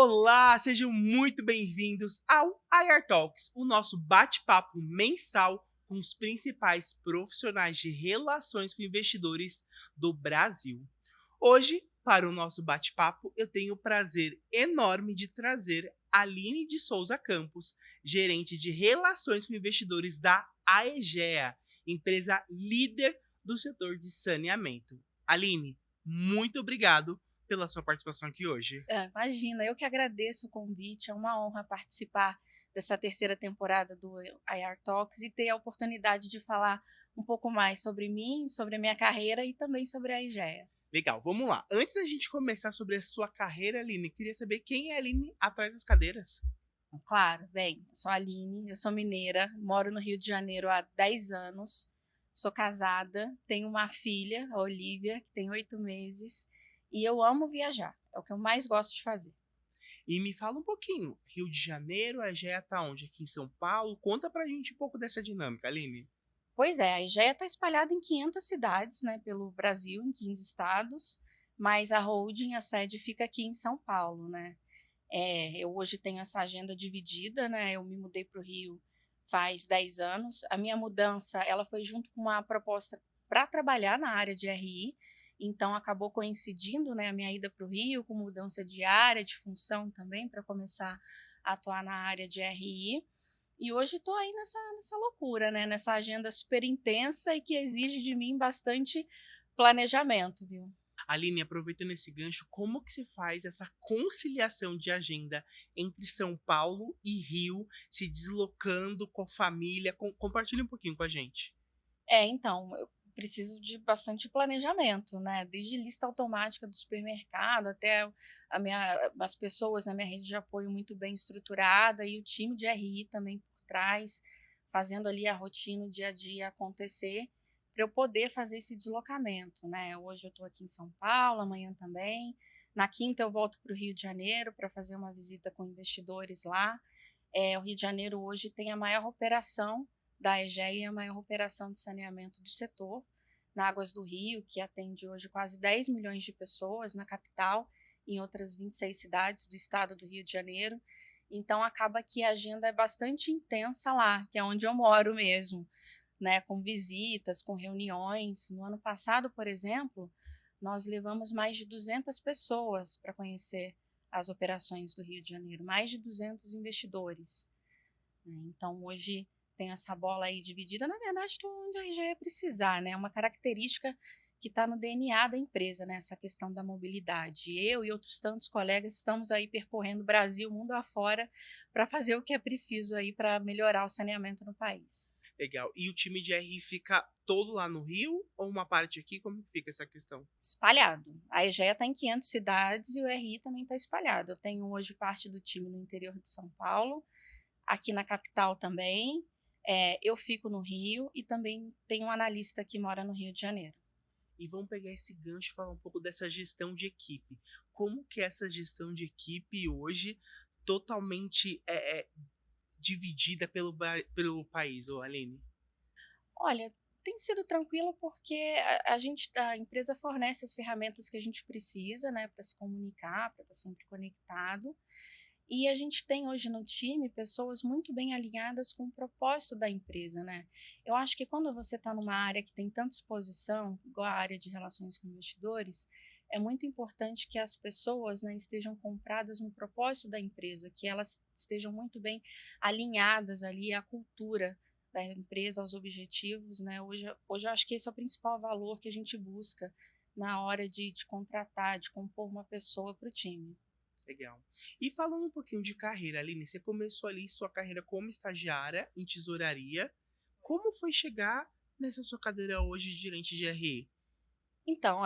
Olá, sejam muito bem-vindos ao IR Talks, o nosso bate-papo mensal com os principais profissionais de relações com investidores do Brasil. Hoje, para o nosso bate-papo, eu tenho o prazer enorme de trazer Aline de Souza Campos, gerente de relações com investidores da Aegea, empresa líder do setor de saneamento. Aline, muito obrigado pela sua participação aqui hoje. Imagina, eu que agradeço o convite, é uma honra participar dessa terceira temporada do IR Talks e ter a oportunidade de falar um pouco mais sobre mim, sobre a minha carreira e também sobre a IGEA. Legal, vamos lá. Antes da gente começar sobre a sua carreira, Aline, queria saber quem é a Aline atrás das cadeiras. Claro, bem, eu sou a Aline, eu sou mineira, moro no Rio de Janeiro há 10 anos, sou casada, tenho uma filha, a Olivia, que tem 8 meses, e eu amo viajar, é o que eu mais gosto de fazer. E me fala um pouquinho, Rio de Janeiro, a Egea tá onde? Aqui em São Paulo? Conta pra gente um pouco dessa dinâmica, Aline. Pois é, a IGEA está espalhada em 500 cidades, né, pelo Brasil, em 15 estados, mas a holding, a sede fica aqui em São Paulo, né. Eu hoje tenho essa agenda dividida, né, eu me mudei para o Rio faz 10 anos. A minha mudança, ela foi junto com uma proposta para trabalhar na área de RI, então acabou coincidindo, né, a minha ida para o Rio com mudança de área, de função também, para começar a atuar na área de RI. E hoje estou aí nessa loucura, né, nessa agenda super intensa e que exige de mim bastante planejamento, viu. Aline, aproveitando esse gancho, como que se faz essa conciliação de agenda entre São Paulo e Rio, se deslocando com a família? Compartilha um pouquinho com a gente. Então, eu preciso de bastante planejamento, né, desde lista automática do supermercado até as pessoas na minha rede de apoio muito bem estruturada e o time de RI também por trás, fazendo ali a rotina, o dia a dia acontecer, para eu poder fazer esse deslocamento, né. Hoje eu estou aqui em São Paulo, amanhã também, na quinta eu volto para o Rio de Janeiro para fazer uma visita com investidores lá. O Rio de Janeiro hoje tem a maior operação da EGEA e a maior operação de saneamento do setor, na Águas do Rio, que atende hoje quase 10 milhões de pessoas na capital e em outras 26 cidades do estado do Rio de Janeiro. Então acaba que a agenda é bastante intensa lá, que é onde eu moro mesmo, né, com visitas, com reuniões. No ano passado, por exemplo, nós levamos mais de 200 pessoas para conhecer as operações do Rio de Janeiro, mais de 200 investidores, né. Então hoje tem essa bola aí dividida, na verdade estou onde a RGE precisar, né, é uma característica que está no DNA da empresa, né, essa questão da mobilidade. Eu e outros tantos colegas estamos aí percorrendo o Brasil, mundo afora, para fazer o que é preciso aí para melhorar o saneamento no país. Legal. E o time de RI fica todo lá no Rio ou uma parte aqui? Como que fica essa questão? Espalhado. A EGEA está em 500 cidades e o RI também está espalhado. Eu tenho hoje parte do time no interior de São Paulo, aqui na capital também. Eu fico no Rio e também tenho um analista que mora no Rio de Janeiro. E vamos pegar esse gancho e falar um pouco dessa gestão de equipe. Como que é essa gestão de equipe hoje, totalmente dividida pelo país, ô Aline? Olha, tem sido tranquilo porque a empresa fornece as ferramentas que a gente precisa, né, para se comunicar, para estar sempre conectado. E a gente tem hoje no time pessoas muito bem alinhadas com o propósito da empresa, né. Eu acho que quando você está numa área que tem tanta exposição, igual a área de relações com investidores, é muito importante que as pessoas, né, estejam compradas no propósito da empresa, que elas estejam muito bem alinhadas ali à cultura da empresa, aos objetivos, né. Hoje eu acho que esse é o principal valor que a gente busca na hora de contratar, de compor uma pessoa para o time. Legal. E falando um pouquinho de carreira, Aline, você começou ali sua carreira como estagiária em tesouraria. Como foi chegar nessa sua cadeira hoje de gerente de RI? Então,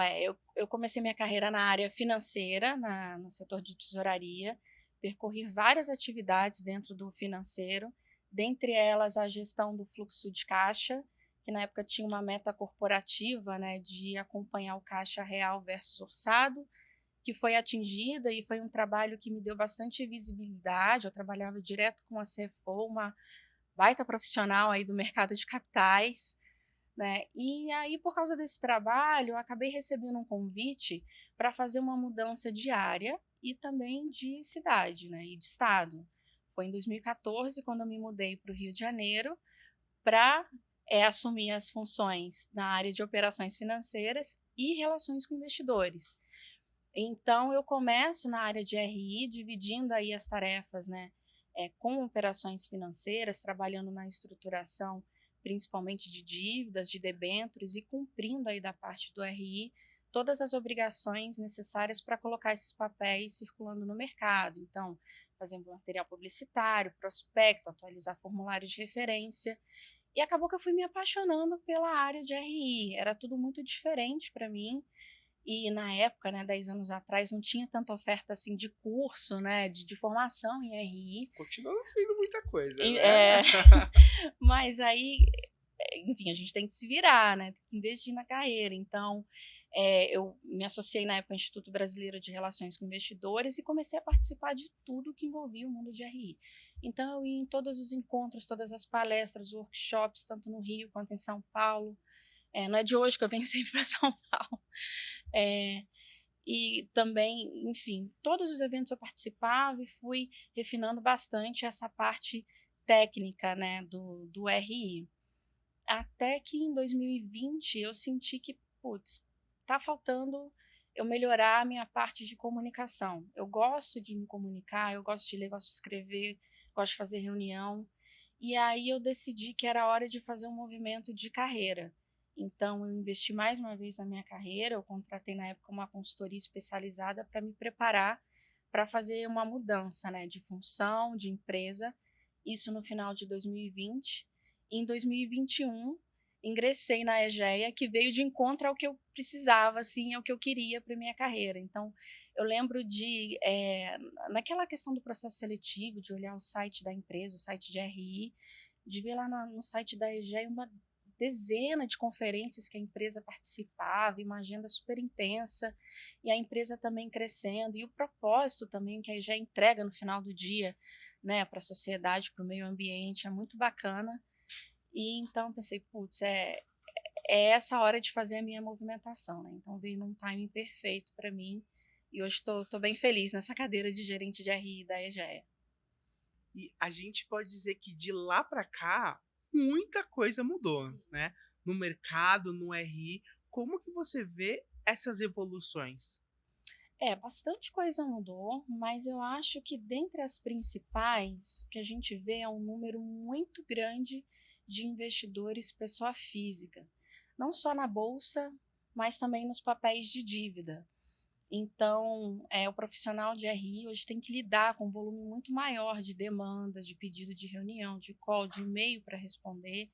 eu comecei minha carreira na área financeira, no setor de tesouraria, percorri várias atividades dentro do financeiro, dentre elas a gestão do fluxo de caixa, que na época tinha uma meta corporativa, né, de acompanhar o caixa real versus orçado, que foi atingida e foi um trabalho que me deu bastante visibilidade. Eu trabalhava direto com a CFO, uma baita profissional aí do mercado de capitais, né. E aí, por causa desse trabalho, eu acabei recebendo um convite para fazer uma mudança de área e também de cidade, né, e de estado. Foi em 2014 quando eu me mudei para o Rio de Janeiro para assumir as funções na área de operações financeiras e relações com investidores. Então eu começo na área de RI, dividindo aí as tarefas, né, com operações financeiras, trabalhando na estruturação, principalmente de dívidas, de debêntures e cumprindo aí da parte do RI todas as obrigações necessárias para colocar esses papéis circulando no mercado. Então, fazendo material publicitário, prospecto, atualizar formulários de referência. E acabou que eu fui me apaixonando pela área de RI. Era tudo muito diferente para mim. E na época, né, 10 anos atrás, não tinha tanta oferta assim de curso, né, de formação em RI. Continua não tendo muita coisa, E, né? mas aí, enfim, a gente tem que se virar, né, tem que investir na carreira. Então, eu me associei na época ao Instituto Brasileiro de Relações com Investidores e comecei a participar de tudo que envolvia o mundo de RI. Então, eu ia em todos os encontros, todas as palestras, workshops, tanto no Rio quanto em São Paulo. Não é de hoje que eu venho sempre para São Paulo. E também, enfim, todos os eventos eu participava e fui refinando bastante essa parte técnica, né, do RI. Até que em 2020 eu senti que, putz, tá faltando eu melhorar a minha parte de comunicação. Eu gosto de me comunicar, eu gosto de ler, gosto de escrever, gosto de fazer reunião. E aí eu decidi que era hora de fazer um movimento de carreira. Então eu investi mais uma vez na minha carreira, eu contratei na época uma consultoria especializada para me preparar para fazer uma mudança, né, de função, de empresa, isso no final de 2020. Em 2021, ingressei na EGEA, que veio de encontro ao que eu precisava, assim, ao que eu queria para minha carreira. Então, eu lembro de, naquela questão do processo seletivo, de olhar o site da empresa, o site de RI, de ver lá no site da EGEA uma dezena de conferências que a empresa participava, uma agenda super intensa, e a empresa também crescendo, e o propósito também que a EGEA entrega no final do dia, né, para a sociedade, para o meio ambiente, é muito bacana. E então pensei, putz, é essa hora de fazer a minha movimentação, né? Então veio num timing perfeito para mim e hoje estou bem feliz nessa cadeira de gerente de RI da EGEA. E a gente pode dizer que de lá para cá, muita coisa mudou, Sim. né? No mercado, no RI. Como que você vê essas evoluções? Bastante coisa mudou, mas eu acho que dentre as principais, o que a gente vê é um número muito grande de investidores pessoa física, não só na bolsa, mas também nos papéis de dívida. Então, o profissional de RI hoje tem que lidar com um volume muito maior de demandas, de pedido de reunião, de call, de e-mail para responder.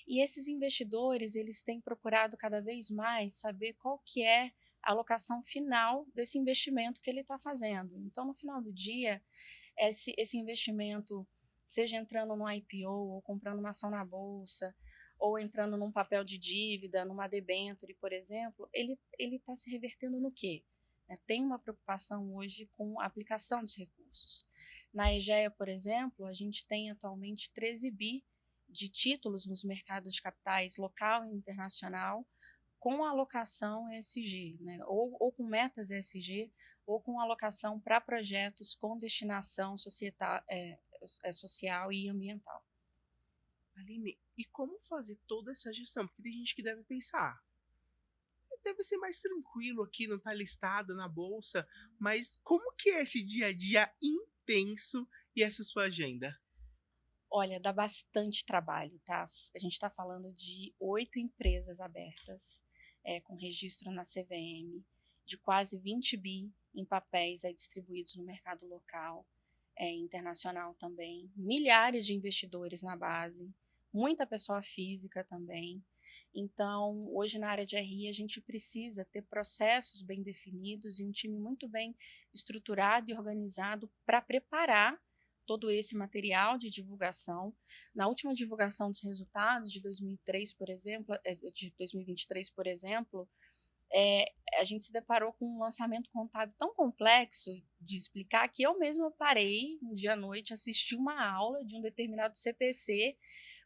E esses investidores, eles têm procurado cada vez mais saber qual que é a alocação final desse investimento que ele está fazendo. Então, no final do dia, esse investimento, seja entrando no IPO, ou comprando uma ação na bolsa, ou entrando num papel de dívida, numa debênture, por exemplo, ele está se revertendo no quê? Tem uma preocupação hoje com a aplicação dos recursos. Na EGEA, por exemplo, a gente tem atualmente 13 bi de títulos nos mercados de capitais local e internacional com alocação ESG, né? ou com metas ESG, ou com alocação para projetos com destinação social e ambiental. Aline, e como fazer toda essa gestão? Porque tem gente que deve pensar, deve ser mais tranquilo aqui, não tá listado na bolsa, mas como que é esse dia a dia intenso e essa sua agenda? Olha, dá bastante trabalho, tá? A gente está falando de 8 empresas abertas, com registro na CVM, de quase 20 bi em papéis aí distribuídos no mercado local, internacional também, milhares de investidores na base, muita pessoa física também. Então, hoje na área de RI, a gente precisa ter processos bem definidos e um time muito bem estruturado e organizado para preparar todo esse material de divulgação. Na última divulgação dos resultados de 2003, por exemplo, de 2023, por exemplo, a gente se deparou com um lançamento contábil tão complexo de explicar que eu mesma parei um dia à noite, assisti uma aula de um determinado CPC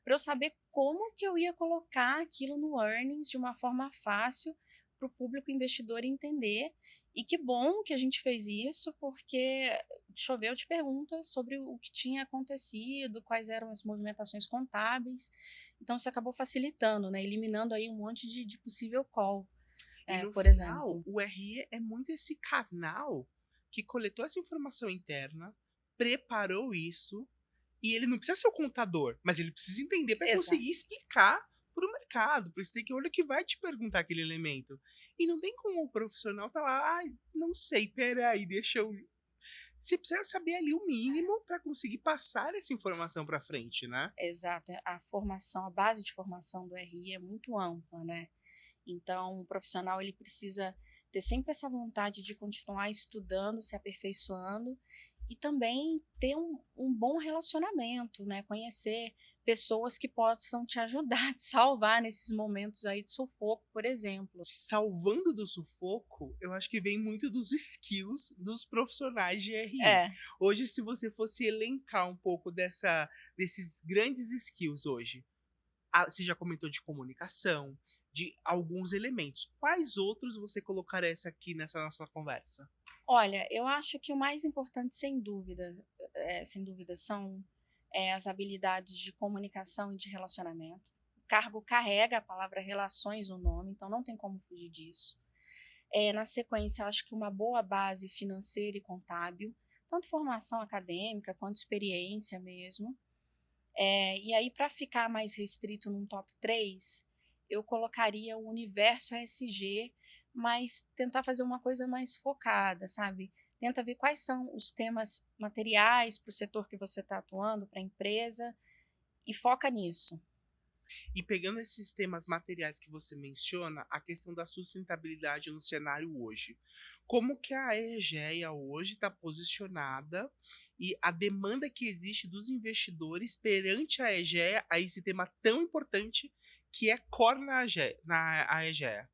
para eu saber como que eu ia colocar aquilo no earnings de uma forma fácil para o público investidor entender E que bom que a gente fez isso, porque choveu de perguntas sobre o que tinha acontecido, quais eram as movimentações contábeis. Então, isso acabou facilitando, né? Eliminando aí um monte de possível call, E no por final, exemplo. o RI é muito esse canal que coletou essa informação interna, preparou isso, e ele não precisa ser o contador, mas ele precisa entender para Exato. conseguir explicar para o mercado, para o stakeholder que vai te perguntar aquele elemento. E não tem como o profissional tá lá, ai, não sei, peraí, deixa eu. Você precisa saber ali o mínimo para conseguir passar essa informação para frente, né? Exato. A formação, a base de formação do RI é muito ampla, né? Então, o profissional ele precisa ter sempre essa vontade de continuar estudando, se aperfeiçoando e também ter um bom relacionamento, né? Conhecer pessoas que possam te ajudar, te salvar nesses momentos aí de sufoco, por exemplo. Salvando do sufoco, eu acho que vem muito dos skills dos profissionais de RI. É, Hoje, se você fosse elencar um pouco desses grandes skills hoje, você já comentou de comunicação, de alguns elementos. Quais outros você colocaria aqui nessa nossa conversa? olha, eu acho que o mais importante, sem dúvida, são as habilidades de comunicação e de relacionamento. O cargo carrega a palavra relações no nome, então não tem como fugir disso. Na sequência, eu acho que uma boa base financeira e contábil, tanto formação acadêmica quanto experiência mesmo. E aí, para ficar mais restrito num top 3, eu colocaria o universo ESG, mas tentar fazer uma coisa mais focada, sabe? Tenta ver quais são os temas materiais para o setor que você está atuando, para a empresa, e foca nisso. E pegando esses temas materiais que você menciona, a questão da sustentabilidade no cenário hoje. Como que a Egeia hoje está posicionada e a demanda que existe dos investidores perante a Egeia a esse tema tão importante que é core na a Egeia?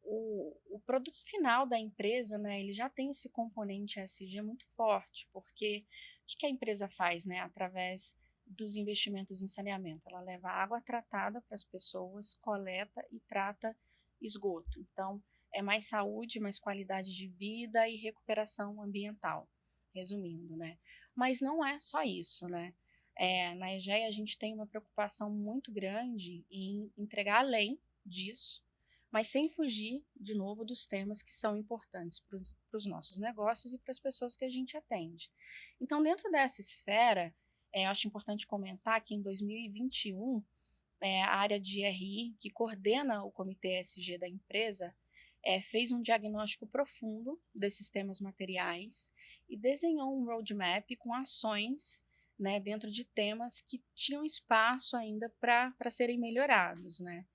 O produto final da empresa, né, ele já tem esse componente ESG muito forte, porque o que a empresa faz, né, através dos investimentos em saneamento? Ela leva água tratada para as pessoas, coleta e trata esgoto. Então, é mais saúde, mais qualidade de vida e recuperação ambiental, resumindo, né? Mas não é só isso, né? Na EGEA a gente tem uma preocupação muito grande em entregar além disso, mas sem fugir, de novo, dos temas que são importantes para os nossos negócios e para as pessoas que a gente atende. Então, dentro dessa esfera, acho importante comentar que em 2021, a área de RI, que coordena o comitê ESG da empresa, fez um diagnóstico profundo desses temas materiais e desenhou um roadmap com ações, né, dentro de temas que tinham espaço ainda para serem melhorados, né?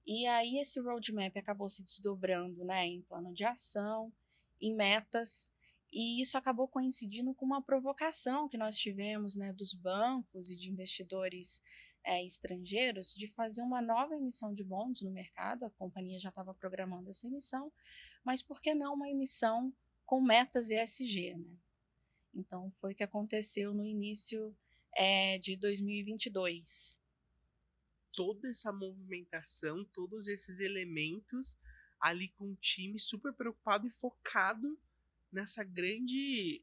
E aí esse roadmap acabou se desdobrando, né, em plano de ação, em metas, e isso acabou coincidindo com uma provocação que nós tivemos, né, dos bancos e de investidores estrangeiros de fazer uma nova emissão de bonds no mercado. A companhia já estava programando essa emissão, mas por que não uma emissão com metas ESG, né? Então foi o que aconteceu no início de 2022. Toda essa movimentação, todos esses elementos ali com um time super preocupado e focado nessa grande,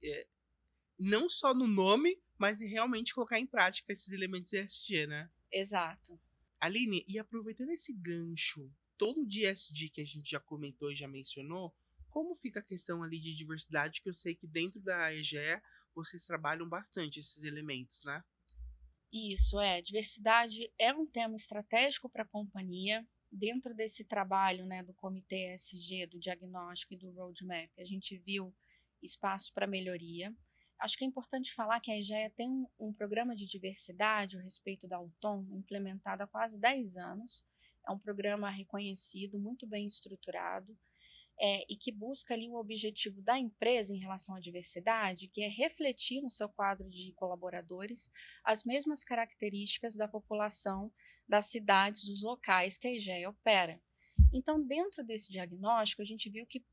não só no nome, mas em realmente colocar em prática esses elementos ESG, né? Exato. Aline, e aproveitando esse gancho, todo o de ESG que a gente já comentou e já mencionou, como fica a questão ali de diversidade, que eu sei que dentro da EGEA vocês trabalham bastante esses elementos, né? Isso, diversidade é um tema estratégico para a companhia. Dentro desse trabalho, né, do comitê ESG, do diagnóstico e do roadmap, a gente viu espaço para melhoria. Acho que é importante falar que a EGEA tem um programa de diversidade, o Respeito da Autom, implementado há quase 10 anos. É um programa reconhecido, muito bem estruturado, e que busca ali o objetivo da empresa em relação à diversidade, que é refletir no seu quadro de colaboradores as mesmas características da população das cidades, dos locais que a IGEA opera. Então, dentro desse diagnóstico, a gente viu que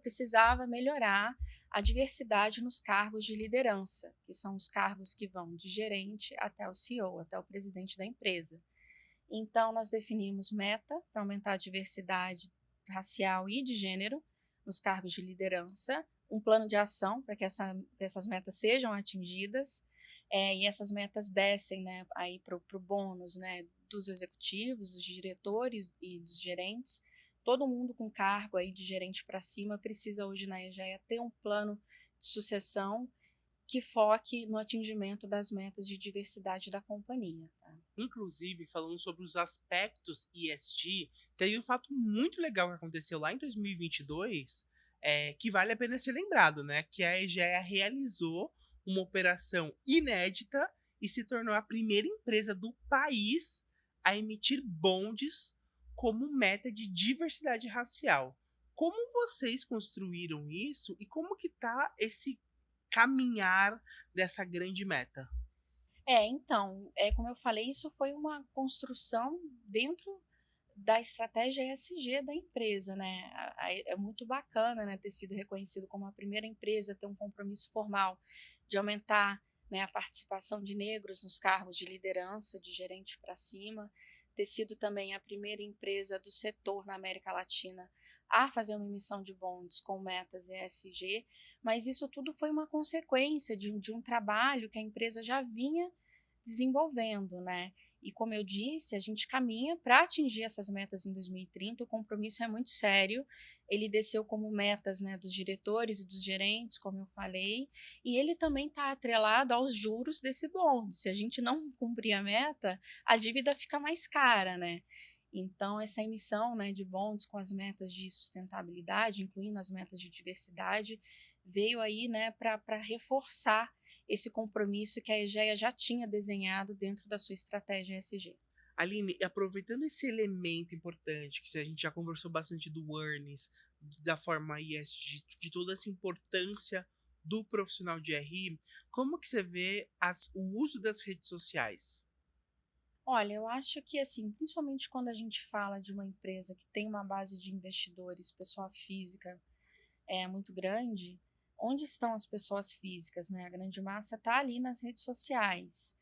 precisava melhorar a diversidade nos cargos de liderança, que são os cargos que vão de gerente até o CEO, até o presidente da empresa. Então, nós definimos meta para aumentar a diversidade racial e de gênero nos cargos de liderança, um plano de ação para que essas metas sejam atingidas, e essas metas descem, né, aí para o bônus, né, dos executivos, dos diretores e dos gerentes. Todo mundo com cargo aí de gerente para cima precisa hoje na EGEA ter um plano de sucessão que foque no atingimento das metas de diversidade da companhia. Tá? Inclusive, falando sobre os aspectos ESG, teve um fato muito legal que aconteceu lá em 2022, que vale a pena ser lembrado, né? Que a EGEA realizou uma operação inédita e se tornou a primeira empresa do país a emitir bondes como meta de diversidade racial. Como vocês construíram isso e como que tá esse caminhar dessa grande meta? Então, como eu falei, isso foi uma construção dentro da estratégia ESG da empresa, né? É muito bacana, né, ter sido reconhecido como a primeira empresa a ter um compromisso formal de aumentar, né, a participação de negros nos cargos de liderança, de gerente para cima, ter sido também a primeira empresa do setor na América Latina a fazer uma emissão de bonds com metas ESG, mas isso tudo foi uma consequência de um trabalho que a empresa já vinha desenvolvendo, né? E como eu disse, a gente caminha para atingir essas metas em 2030. O compromisso é muito sério. Ele desceu como metas, né, dos diretores e dos gerentes, como eu falei, e ele também está atrelado aos juros desse bond. Se a gente não cumprir a meta, a dívida fica mais cara, né? Então, essa emissão, né, de bonds com as metas de sustentabilidade, incluindo as metas de diversidade, veio aí, né, para reforçar esse compromisso que a EGEA já tinha desenhado dentro da sua estratégia ESG. Aline, aproveitando esse elemento importante, que a gente já conversou bastante do earnings, da forma ESG, de toda essa importância do profissional de RI, como que você vê o uso das redes sociais? Olha, eu acho que, assim, principalmente quando a gente fala de uma empresa que tem uma base de investidores, pessoa física muito grande, onde estão as pessoas físicas, né? A grande massa está ali nas redes sociais.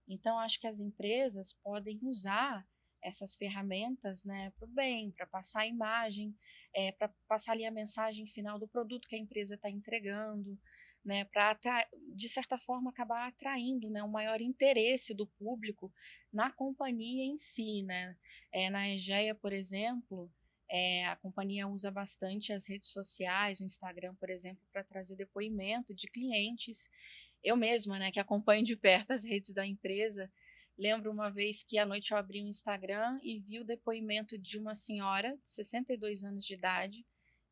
Então, acho que as empresas podem usar essas ferramentas, né, para o bem, para passar a imagem, para passar ali a mensagem final do produto que a empresa está entregando, né, para, de certa forma, acabar atraindo, né, um maior interesse do público na companhia em si. Né? Na EGEA, por exemplo, a companhia usa bastante as redes sociais, o Instagram, por exemplo, para trazer depoimento de clientes. Eu mesma, né, que acompanho de perto as redes da empresa, lembro uma vez que à noite eu abri o Instagram e vi o depoimento de uma senhora de 62 anos de idade,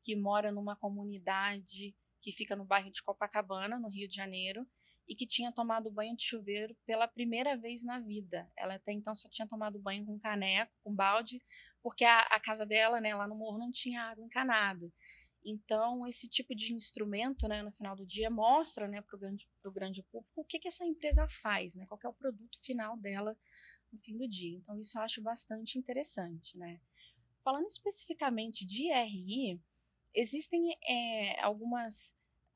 que mora numa comunidade que fica no bairro de Copacabana, no Rio de Janeiro, e que tinha tomado banho de chuveiro pela primeira vez na vida. Ela até então só tinha tomado banho com caneco, com balde, porque a casa dela, né, lá no morro, não tinha água encanada. Então, esse tipo de instrumento, né, no final do dia, mostra, né, para o grande público o que, que essa empresa faz, né, qual que é o produto final dela no fim do dia. Então, isso eu acho bastante interessante. Né? Falando especificamente de RI, existem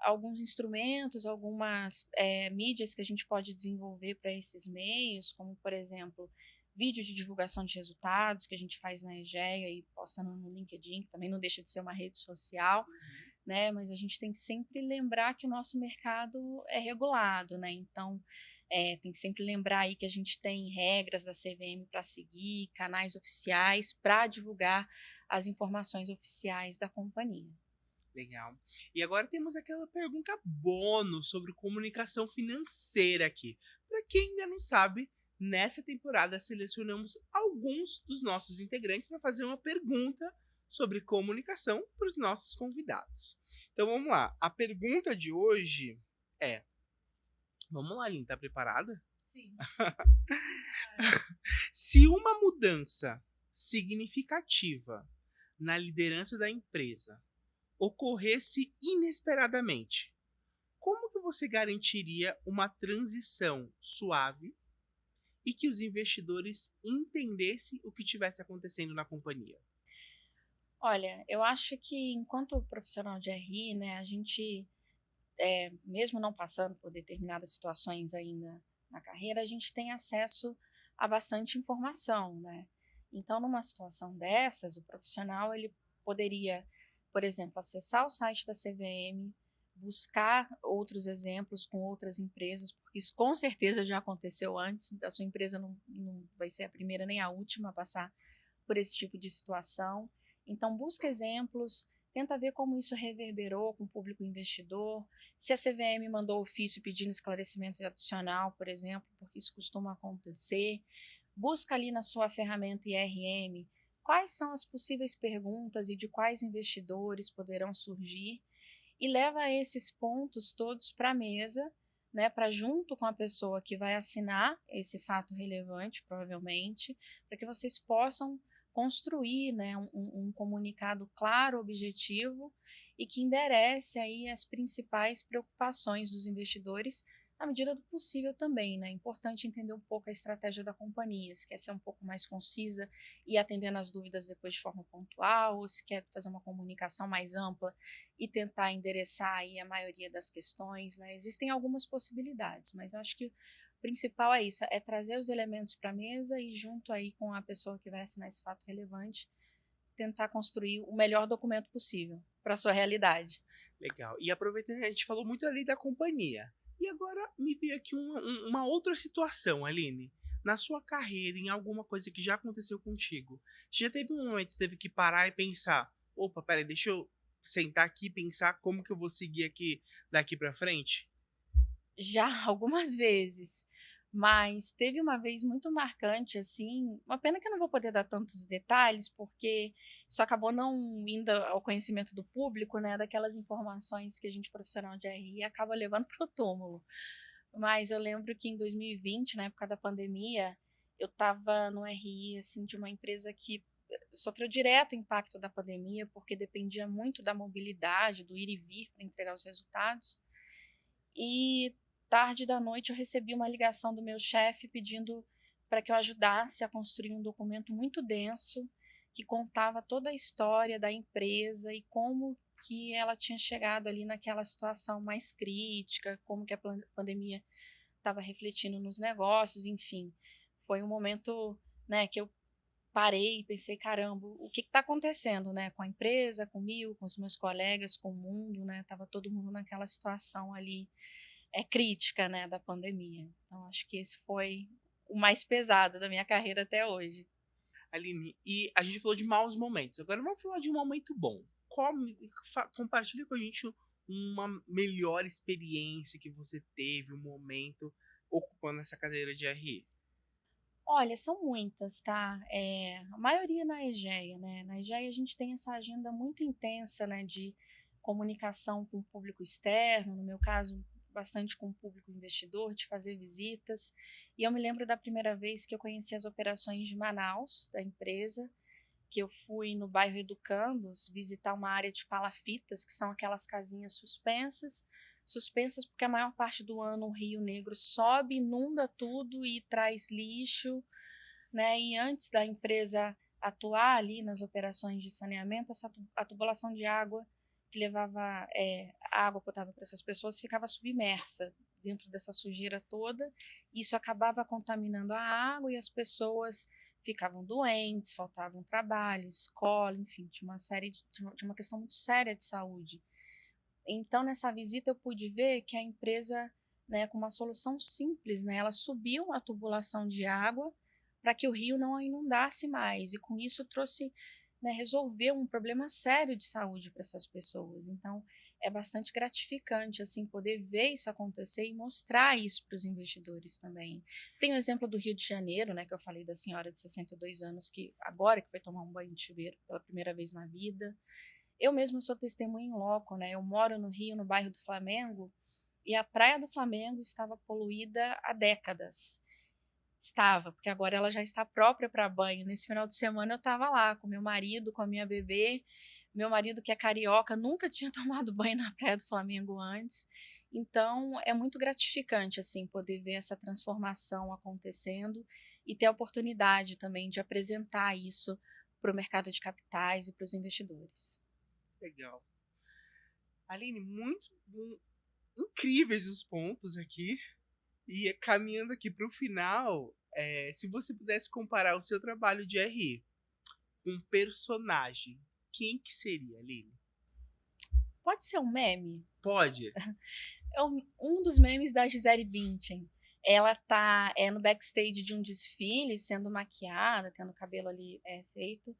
alguns instrumentos, algumas mídias que a gente pode desenvolver para esses meios, como, por exemplo, vídeo de divulgação de resultados que a gente faz na EGEA e posta no LinkedIn, que também não deixa de ser uma rede social, né? Mas a gente tem que sempre lembrar que o nosso mercado é regulado, né? Então, tem que sempre lembrar aí que a gente tem regras da CVM para seguir, canais oficiais para divulgar as informações oficiais da companhia. Legal. E agora temos aquela pergunta bônus sobre comunicação financeira aqui. Para quem ainda não sabe, nessa temporada selecionamos alguns dos nossos integrantes para fazer uma pergunta sobre comunicação para os nossos convidados. Então vamos lá. A pergunta de hoje é: vamos lá, Aline, tá preparada? Sim. Se uma mudança significativa na liderança da empresa ocorresse inesperadamente, como que você garantiria uma transição suave e que os investidores entendessem o que estivesse acontecendo na companhia? Olha, eu acho que enquanto profissional de RI, né, a gente, mesmo não passando por determinadas situações ainda na carreira, a gente tem acesso a bastante informação, né? Então, numa situação dessas, o profissional ele poderia por exemplo, acessar o site da CVM, buscar outros exemplos com outras empresas, porque isso com certeza já aconteceu antes, a sua empresa não vai ser a primeira nem a última a passar por esse tipo de situação. Então, busca exemplos, tenta ver como isso reverberou com o público investidor, se a CVM mandou ofício pedindo esclarecimento adicional, por exemplo, porque isso costuma acontecer. Busca ali na sua ferramenta IRM quais são as possíveis perguntas e de quais investidores poderão surgir e leva esses pontos todos para a mesa, né, para junto com a pessoa que vai assinar esse fato relevante, provavelmente, para que vocês possam construir, né, um comunicado claro, objetivo e que enderece aí as principais preocupações dos investidores na medida do possível também, né? É importante entender um pouco a estratégia da companhia, se quer ser um pouco mais concisa e atendendo as dúvidas depois de forma pontual, ou se quer fazer uma comunicação mais ampla e tentar endereçar aí a maioria das questões, né? Existem algumas possibilidades, mas eu acho que o principal é isso, é trazer os elementos para a mesa e junto aí com a pessoa que vai assinar esse fato relevante, tentar construir o melhor documento possível para a sua realidade. Legal. E aproveitando, a gente falou muito ali da companhia. E agora me veio aqui uma outra situação, Aline. Na sua carreira, em alguma coisa que já aconteceu contigo, já teve um momento que você teve que parar e pensar: opa, peraí, deixa eu sentar aqui e pensar como que eu vou seguir aqui daqui pra frente? Já algumas vezes, mas teve uma vez muito marcante, assim, uma pena que eu não vou poder dar tantos detalhes, porque isso acabou não indo ao conhecimento do público, né, daquelas informações que a gente profissional de RI acaba levando para o túmulo. Mas eu lembro que em 2020, na época da pandemia, eu estava no RI, assim, de uma empresa que sofreu direto o impacto da pandemia, porque dependia muito da mobilidade, do ir e vir para entregar os resultados. E tarde da noite eu recebi uma ligação do meu chefe pedindo para que eu ajudasse a construir um documento muito denso que contava toda a história da empresa e como que ela tinha chegado ali naquela situação mais crítica, como que a pandemia estava refletindo nos negócios, enfim. Foi um momento, né, que eu parei e pensei, caramba, o que está acontecendo, né, com a empresa, comigo, com os meus colegas, com o mundo, né, tava todo mundo naquela situação ali crítica, né, da pandemia. Então acho que esse foi o mais pesado da minha carreira até hoje. Aline, e a gente falou de maus momentos. Agora vamos falar de um momento bom. Compartilha com a gente uma melhor experiência que você teve, um momento ocupando essa cadeira de RI. Olha, são muitas, tá? A maioria na Egeia, né? Na Egeia a gente tem essa agenda muito intensa, né, de comunicação com o público externo, no meu caso, bastante com o público investidor, de fazer visitas. E eu me lembro da primeira vez que eu conheci as operações de Manaus, da empresa, que eu fui no bairro Educandos visitar uma área de palafitas, que são aquelas casinhas suspensas, suspensas porque a maior parte do ano o Rio Negro sobe, inunda tudo e traz lixo, né? E antes da empresa atuar ali nas operações de saneamento, a tubulação de água que levava água potável para essas pessoas ficava submersa dentro dessa sujeira toda. Isso acabava contaminando a água e as pessoas ficavam doentes, faltavam trabalho, escola, enfim, tinha uma questão muito séria de saúde. Então, nessa visita, eu pude ver que a empresa, né, com uma solução simples, né, ela subiu a tubulação de água para que o rio não a inundasse mais, e com isso trouxe, né, resolveu um problema sério de saúde para essas pessoas. Então, é bastante gratificante assim poder ver isso acontecer e mostrar isso para os investidores também. Tem o exemplo do Rio de Janeiro, né, que eu falei da senhora de 62 anos que agora que foi tomar um banho de chuveiro pela primeira vez na vida. Eu mesma sou testemunha em loco, né? Eu moro no Rio, no bairro do Flamengo, e a praia do Flamengo estava poluída há décadas. Estava, porque agora ela já está própria para banho. Nesse final de semana eu estava lá com meu marido, com a minha bebê. Meu marido, que é carioca, nunca tinha tomado banho na praia do Flamengo antes. Então é muito gratificante assim poder ver essa transformação acontecendo e ter a oportunidade também de apresentar isso para o mercado de capitais e para os investidores. Legal. Aline, incríveis os pontos aqui. E caminhando aqui para o final, se você pudesse comparar o seu trabalho de RI com um personagem, quem que seria, Aline? Pode ser um meme? Pode. É um dos memes da Gisele Bündchen. Ela tá no backstage de um desfile, sendo maquiada, tendo o cabelo ali feito,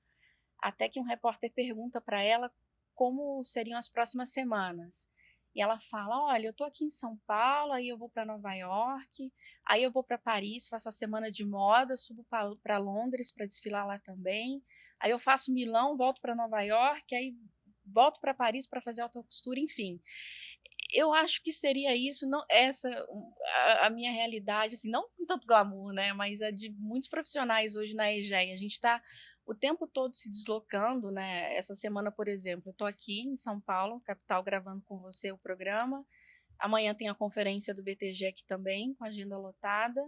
até que um repórter pergunta para ela como seriam as próximas semanas. E ela fala: olha, eu tô aqui em São Paulo, aí eu vou para Nova York, aí eu vou para Paris, faço a semana de moda, subo para Londres para desfilar lá também. Aí eu faço Milão, volto para Nova York, aí volto para Paris para fazer alta costura, enfim. Eu acho que seria isso, não essa a minha realidade, assim, não com tanto glamour, né, mas a de muitos profissionais hoje na EGEA. A gente está o tempo todo se deslocando, né. Essa semana, por exemplo, eu estou aqui em São Paulo, capital, gravando com você o programa. Amanhã tem a conferência do BTG aqui também, com a agenda lotada.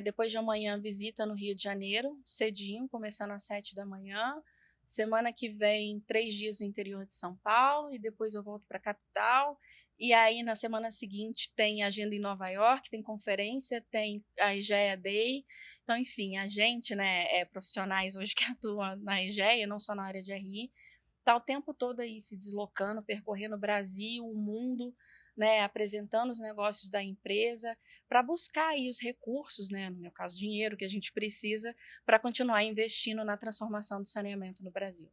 Depois de amanhã, visita no Rio de Janeiro, cedinho, começando às 7 da manhã. Semana que vem, 3 dias no interior de São Paulo, e depois eu volto para a capital. E aí, na semana seguinte, tem agenda em Nova York, tem conferência, tem a EGEA Day. Então, enfim, a gente, né, profissionais hoje que atuam na EGEA, não só na área de RI, está o tempo todo aí se deslocando, percorrendo o Brasil, o mundo, né, apresentando os negócios da empresa, para buscar aí os recursos, né, no meu caso, dinheiro que a gente precisa para continuar investindo na transformação do saneamento no Brasil.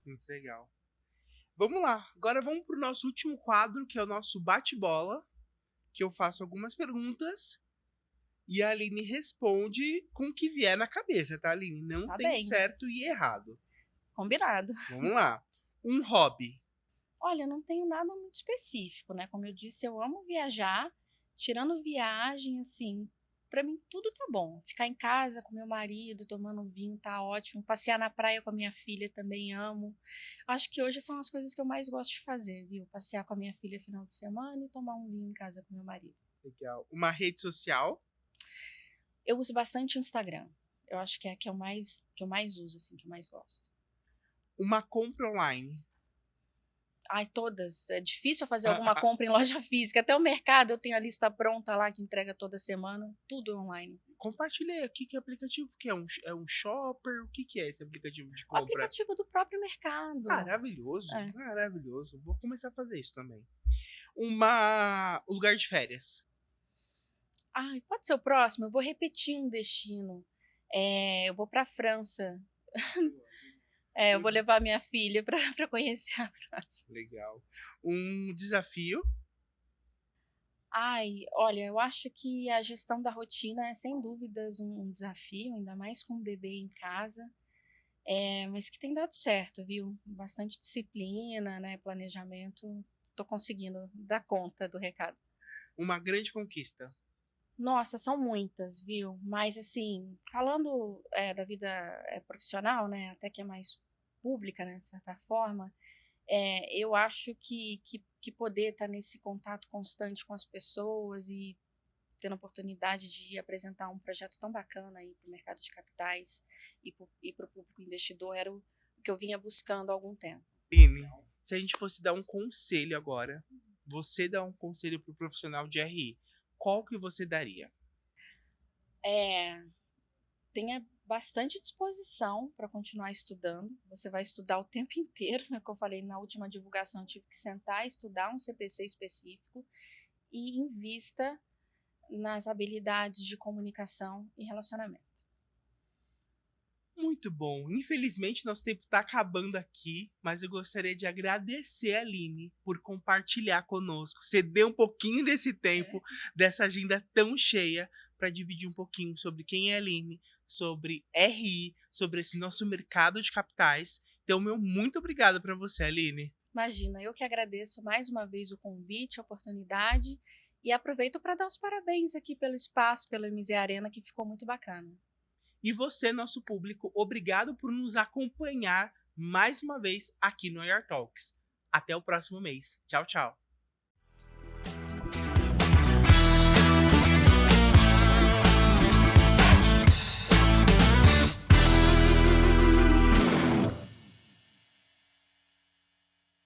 Muito legal. Vamos lá, agora vamos pro nosso último quadro, que é o nosso bate-bola, que eu faço algumas perguntas e a Aline responde com o que vier na cabeça, tá, Aline? Não Tá tem bem, certo e errado. combinado. Vamos lá. Um hobby. Olha, não tenho nada muito específico, né? Como eu disse, eu amo viajar. Tirando viagem, assim, para mim tudo tá bom. Ficar em casa com meu marido, tomando um vinho, tá ótimo. Passear na praia com a minha filha também amo. Acho que hoje são as coisas que eu mais gosto de fazer, viu? Passear com a minha filha final de semana e tomar um vinho em casa com meu marido. Legal. Uma rede social. Eu uso bastante o Instagram. Eu acho que é a que eu mais uso, assim, que eu mais gosto. Uma compra online. Ai, todas. É difícil fazer alguma compra em loja física. Até o mercado eu tenho a lista pronta lá que entrega toda semana. Tudo online. Compartilhei aqui que aplicativo que é. É um shopper? O que é esse aplicativo de O compra? aplicativo do próprio mercado. Maravilhoso, É. maravilhoso. Vou começar a fazer isso também. Um lugar de férias. Ai, pode ser o próximo? Eu vou repetir um destino. Eu vou para a França. Eu vou levar minha filha para conhecer a França. Legal. Um desafio. Ai, olha, eu acho que a gestão da rotina é sem dúvidas um desafio, ainda mais com o bebê em casa. Mas que tem dado certo, viu? Bastante disciplina, né? Planejamento. Tô conseguindo dar conta do recado. Uma grande conquista. Nossa, são muitas, viu? Mas assim, falando da vida profissional, né? Até que é mais pública, né? De certa forma, eu acho que poder estar nesse contato constante com as pessoas e tendo a oportunidade de apresentar um projeto tão bacana aí para o mercado de capitais e para o público investidor era o que eu vinha buscando há algum tempo. Aline, se a gente fosse dar um conselho agora, você dá um conselho pro profissional de RI, qual que você daria? Tenha bastante disposição para continuar estudando. Você vai estudar o tempo inteiro, né? Como eu falei na última divulgação, eu tive que sentar e estudar um CPC específico e invista nas habilidades de comunicação e relacionamento. Muito bom. Infelizmente, nosso tempo está acabando aqui, mas eu gostaria de agradecer a Aline por compartilhar conosco, ceder um pouquinho desse tempo, dessa agenda tão cheia, para dividir um pouquinho sobre quem é a Aline, sobre RI, sobre esse nosso mercado de capitais. Então, meu muito obrigado para você, Aline. Imagina, eu que agradeço mais uma vez o convite, a oportunidade e aproveito para dar os parabéns aqui pelo espaço, pela MZ Arena, que ficou muito bacana. E você, nosso público, obrigado por nos acompanhar mais uma vez aqui no IR Talks. Até o próximo mês. Tchau, tchau.